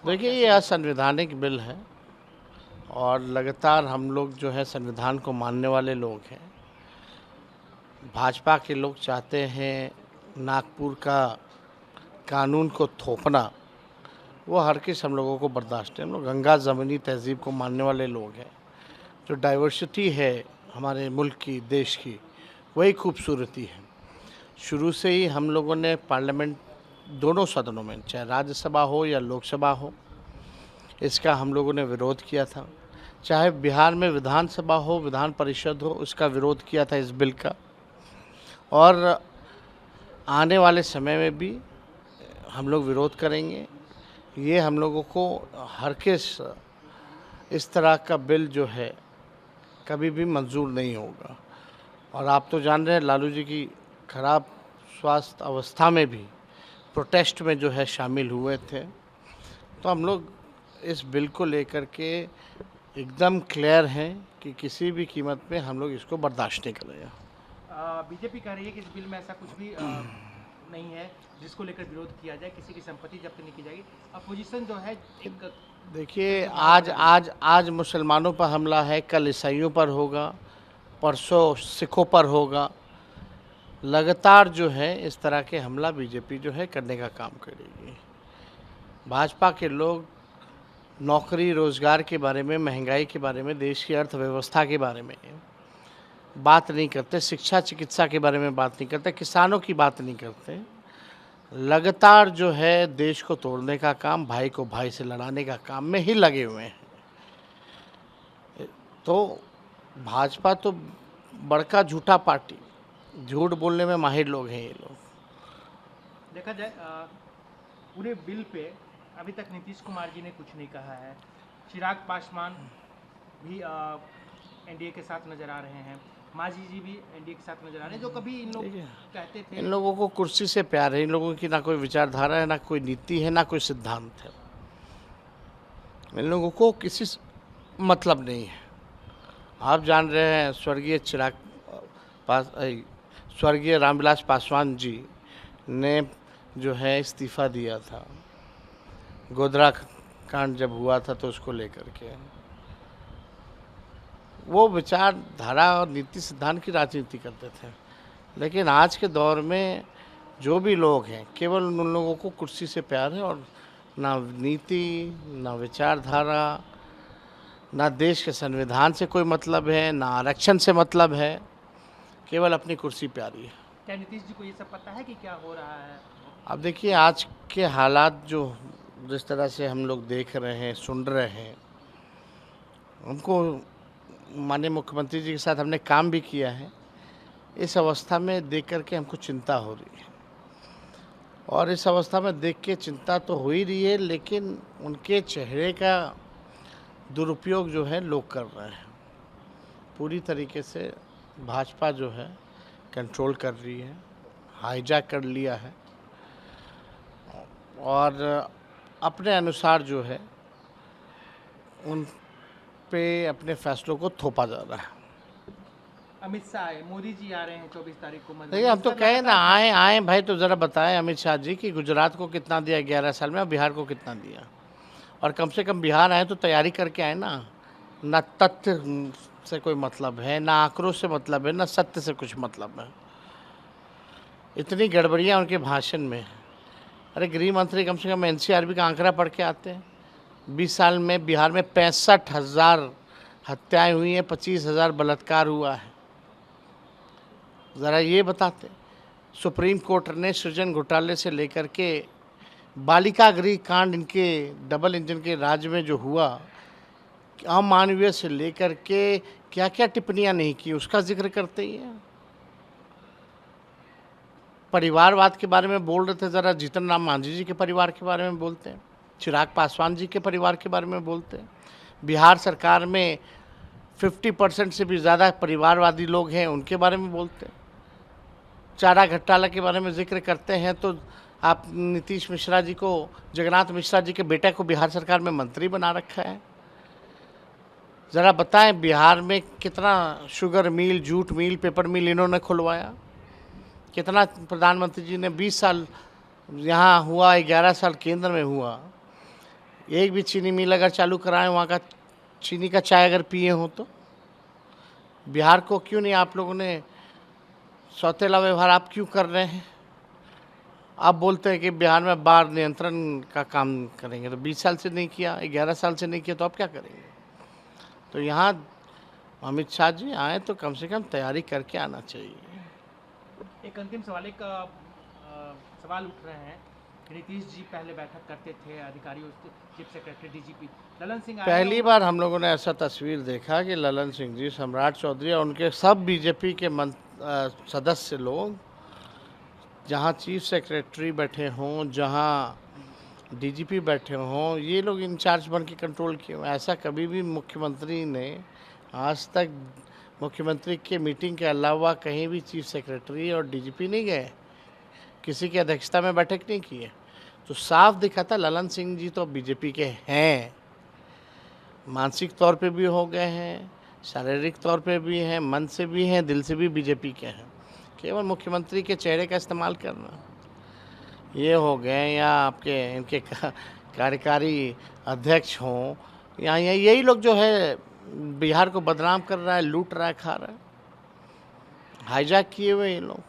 देखिए, ये असंवैधानिक बिल है और लगातार हम लोग जो है संविधान को मानने वाले लोग हैं। भाजपा के लोग चाहते हैं नागपुर का कानून को थोपना, वो हर किस हम लोगों को बर्दाश्त है। हम लोग गंगा ज़मीनी तहज़ीब को मानने वाले लोग हैं। जो डाइवर्सिटी है हमारे मुल्क की, देश की, वही खूबसूरती है। शुरू से ही हम लोगों ने पार्लियामेंट दोनों सदनों में, चाहे राज्यसभा हो या लोकसभा हो, इसका हम लोगों ने विरोध किया था। चाहे बिहार में विधानसभा हो, विधान परिषद हो, उसका विरोध किया था इस बिल का। और आने वाले समय में भी हम लोग विरोध करेंगे। ये हम लोगों को हर किस इस तरह का बिल जो है कभी भी मंजूर नहीं होगा। और आप तो जान रहे हैं लालू जी की खराब स्वास्थ्य अवस्था में भी प्रोटेस्ट में जो है शामिल हुए थे। तो हम लोग इस बिल को लेकर के एकदम क्लियर हैं कि किसी भी कीमत पे हम लोग इसको बर्दाश्त नहीं करेंगे। बीजेपी कह रही है कि इस बिल में ऐसा कुछ भी नहीं है जिसको लेकर विरोध किया जाए, किसी की संपत्ति जब्त नहीं की जाएगी। अपोजिशन जो है एक देखिए, आज मुसलमानों पर हमला है, कल ईसाइयों पर होगा, परसों सिखों पर होगा। लगातार जो है इस तरह के हमला बीजेपी जो है करने का काम करेगी। भाजपा के लोग नौकरी रोज़गार के बारे में, महंगाई के बारे में, देश की अर्थव्यवस्था के बारे में बात नहीं करते, शिक्षा चिकित्सा के बारे में बात नहीं करते, किसानों की बात नहीं करते। लगातार जो है देश को तोड़ने का काम, भाई को भाई से लड़ाने का काम में ही लगे हुए हैं। तो भाजपा तो बड़का झूठा पार्टी, झूठ बोलने में माहिर लोग हैं ये लोग। देखा जाए पूरे बिल पे अभी तक नीतीश कुमार जी ने कुछ नहीं कहा है। चिराग पासवान भी एनडीए के साथ नजर आ रहे हैं, मांझी जी भी एनडीए के साथ नजर आ रहे हैं। जो कभी इन लोग कहते थे, इन लोगों को कुर्सी से प्यार है। इन लोगों की ना कोई विचारधारा है, ना कोई नीति है, ना कोई सिद्धांत है। इन लोगों को किसी से मतलब नहीं है। आप जान रहे हैं स्वर्गीय रामविलास पासवान जी ने जो है इस्तीफ़ा दिया था, गोधरा कांड जब हुआ था तो उसको लेकर के। वो विचारधारा और नीति सिद्धांत की राजनीति करते थे। लेकिन आज के दौर में जो भी लोग हैं, केवल उन लोगों को कुर्सी से प्यार है और ना नीति, ना विचारधारा, ना देश के संविधान से कोई मतलब है, ना आरक्षण से मतलब है, केवल अपनी कुर्सी प्यारी है। क्या नीतीश जी को ये सब पता है कि क्या हो रहा है? अब देखिए, आज के हालात जो जिस तरह से हम लोग देख रहे हैं, सुन रहे हैं, हमको माननीय मुख्यमंत्री जी के साथ हमने काम भी किया है। इस अवस्था में देख कर के हमको चिंता हो रही है। और इस अवस्था में देख के चिंता तो हो ही रही है, लेकिन उनके चेहरे का दुरुपयोग जो है लोग कर रहे हैं। पूरी तरीके से भाजपा जो है कंट्रोल कर रही है, हाईजैक कर लिया है और अपने अनुसार जो है उन पे अपने फैसलों को थोपा जा रहा है। अमित शाह आए, मोदी जी आ रहे हैं 24 तारीख को। देखिए, हम तो कहे ना आए भाई, तो ज़रा बताएं अमित शाह जी कि गुजरात को कितना दिया 11 साल में और बिहार को कितना दिया। और कम से कम बिहार आए तो तैयारी करके आए ना तथ्य से कोई मतलब है, ना आंकड़ों से मतलब है, ना सत्य से कुछ मतलब है। इतनी गड़बड़ियाँ उनके भाषण में है। अरे गृह मंत्री कम से कम एनसीआरबी का आंकड़ा पढ़ के आते हैं। 20 साल में बिहार में 65,000 हत्याएं हुई हैं, 25,000 बलात्कार हुआ है। ज़रा ये बताते। सुप्रीम कोर्ट ने सृजन घोटाले से लेकर के बालिका गृह कांड, इनके डबल इंजन के राज्य में जो हुआ, अमानवीय से लेकर के क्या क्या टिप्पणियां नहीं की, उसका जिक्र करते ही हैं। परिवारवाद के बारे में बोल रहे थे, ज़रा जीतन राम मांझी जी के परिवार के बारे में बोलते हैं, चिराग पासवान जी के परिवार के बारे में बोलते हैं। बिहार सरकार में 50% से भी ज़्यादा परिवारवादी लोग हैं, उनके बारे में बोलते हैं। चारा घोटाला के बारे में जिक्र करते हैं तो आप नीतीश मिश्रा जी को, जगन्नाथ मिश्रा जी के बेटे को बिहार सरकार में मंत्री बना रखा है। ज़रा बताएं बिहार में कितना sugar mill, jute mill, paper mill इन्होंने खुलवाया। कितना प्रधानमंत्री जी ने 20 साल यहाँ हुआ, 11 साल केंद्र में हुआ। एक भी चीनी मिल अगर चालू कराएं, वहाँ का चीनी का चाय अगर पिए हो तो बिहार को क्यों नहीं आप लोगों ने सौतेला व्यवहार आप क्यों कर रहे हैं? आप बोलते हैं कि बिहार में बाढ़ नियंत्रण का काम करेंगे, तो 20 साल से नहीं किया, 11 साल से नहीं किया, तो आप क्या करेंगे? तो यहाँ अमित शाह जी आए तो कम से कम तैयारी करके आना चाहिए। एक अंतिम सवाल, एक सवाल उठ रहे हैं कि नीतीश जी पहले बैठक करते थे अधिकारियों से, chief secretary DGP Lalan Singh आए पहली और- बार हम लोगों ने ऐसा तस्वीर देखा कि ललन सिंह जी, सम्राट चौधरी और उनके सब बीजेपी के सदस्य लोग, जहाँ चीफ सेक्रेटरी बैठे हों, जहाँ डीजीपी बैठे हों, ये लोग इंचार्ज बन के कंट्रोल किए हों। ऐसा कभी भी मुख्यमंत्री ने आज तक, मुख्यमंत्री के मीटिंग के अलावा कहीं भी चीफ सेक्रेटरी और डीजीपी नहीं गए, किसी की अध्यक्षता में बैठक नहीं की है। तो साफ दिखा था ललन सिंह जी तो बीजेपी के हैं, मानसिक तौर पे भी हो गए हैं, शारीरिक तौर पे भी हैं, मन से भी हैं, दिल से भी बीजेपी के हैं। केवल मुख्यमंत्री के चेहरे का इस्तेमाल करना ये हो गए, या आपके इनके कार्यकारी अध्यक्ष हों, या यही लोग जो है बिहार को बदनाम कर रहा है, लूट रहा है, खा रहा है, हाईजैक किए हुए ये लोग।